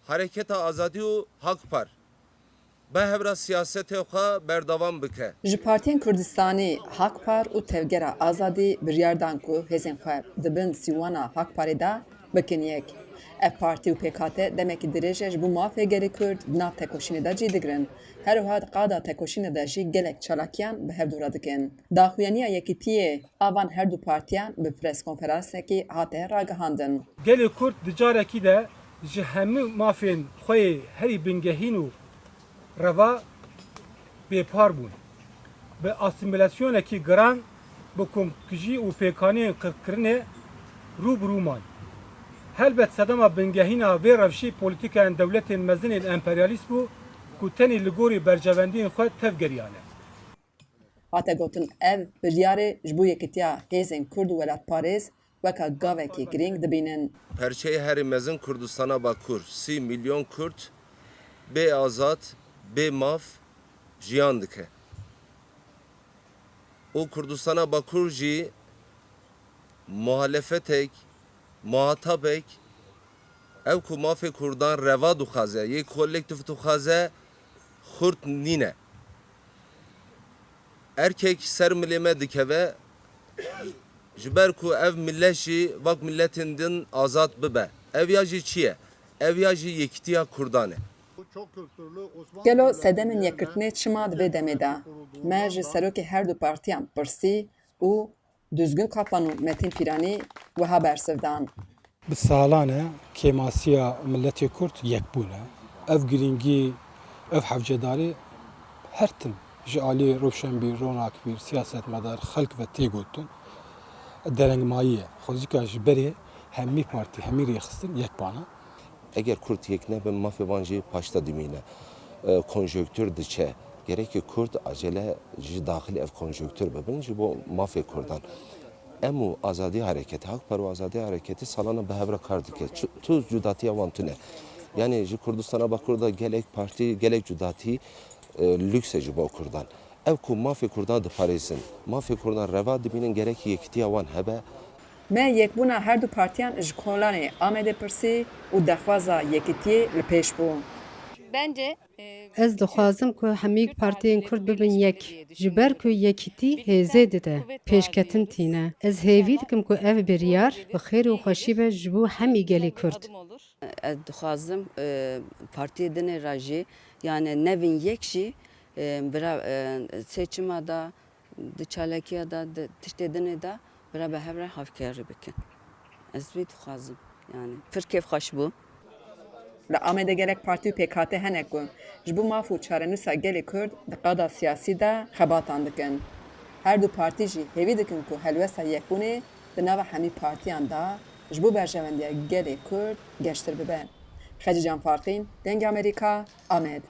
Hareketa Azadi û Hakpar be hevra siyasete xwe berdevam bike. Ji Partiyên Kurdistanî Hakpar û Tevgera Azadî biryar dan ku hêzên xwe dibin sîwana Hakparê de bikin yek. Ev partî û PKT demekî dirêj ji bo mafê gelê Kurd di nav tekoşînê de cî digirin. Her wiha di qada tekoşînê de jî gelek çalakiyan bi hevdûra dikin. Daxuyaniya Yekîtiyê avan her du partiyan bi preskonferansekê hate ragihandin. Gelê Kurd di carekî de ji hemû mafên xwe herî bingehîn û reva bêpar bûn. Bi asimilasyonekî giran bi komkujî û pêkaniyên qirkirinê rûbirû man. Helbet sedema bingehîna vê rewşî polîtîkayên dewletên mezinên emperyalîst bû ku tenê li gorî bercevendiyên xwe tevgeriyane. Hate gotin ev biryarê ji bo yekîtiya hêzên Kurd û welatparêz weka gavekî girîng dibînin. Perçeyê herî mezin Kurdistana Bakur 30 milyon Kurd bê azad, bê maf jiyan dike. û Kurdistana Bakur jî muhalefetek, muhatabek ew ku mafê Kurdan reva dixwaze, yê kolektif dixwaze xurt nîne. Erkek ser milê me dikeve ji ber ku ev millet jî vak milletên din azad bibe. Ev ya jî çi ye? Ev ya jî yekîtiya Kurdan e. Gelo sedemên yekirtinê çima di vê demê de me ji serokê her du partiyan pirsî û Düzgün Kaplan û Metin Pîranî wiha bersiv dan. Bi salan e kêmasiya milletê Kurd yekbûne. Ev girîngî, ev hevcedarî her tim ji aliyê rewşenbîr, ronakbîr, siyasetmedar, xelk ve tê gotin derengmayî ye. Xwezîka ji berê hemî partî, hemî rêxistin yekbana. Eger Kurd yek nebin mafê wan jî paşta dimîne. Konjonktür diçe. Gerekî Kurd acele ji daxil ev konjonktür bibin ji bo mafê Kurdan. Em û azadî hareketi, Hakpar û azadî hareketi salana bi hevra kar dike. Tu cudatiya wan tune. Yani ji Kurdistana Bakur da gelek partî, gelek cudatî lüks e ji bo Kurdan. Ev ku mafê Kurdan diparêzin, mafê Kurdan reva dibînin gerekî yekîtiya wan hebe. Me yekbûna her du partiyan ji kolanê Amedê pirsî û dexwaza yekîtiyê li pêş bû. Bence Ez dixwazim ku hemî partiyên Kurd bibin yek. Ji ber ku yekîtî hêzê dide, pêşketin tîne. Ez hêvî dikim ku ev biryar bi xêr û xweşî be ji bo hemî gelê Kurd. Ez dixwazim partiyê dinê ra jî yani nevên yek jî bira seçima da di çalakiya da di tiştê dinê da bira bi hev re hevkarî bikin. Ez vê dixwazim yani pir kêfxweş bû. Li Amedê gelek partî û PKT henek ku ji bo maf û çarenûsa gelê Kurd di qada siyasî de xebatan dikin. Her du partî jî hêvî dikin ku helwesta yekbûnê di nava hemî partiyan da ji bo berjevendiya gelê Kurd geştir bibe. Xecî Can Farqîn, Dengê Amerîka, Amed.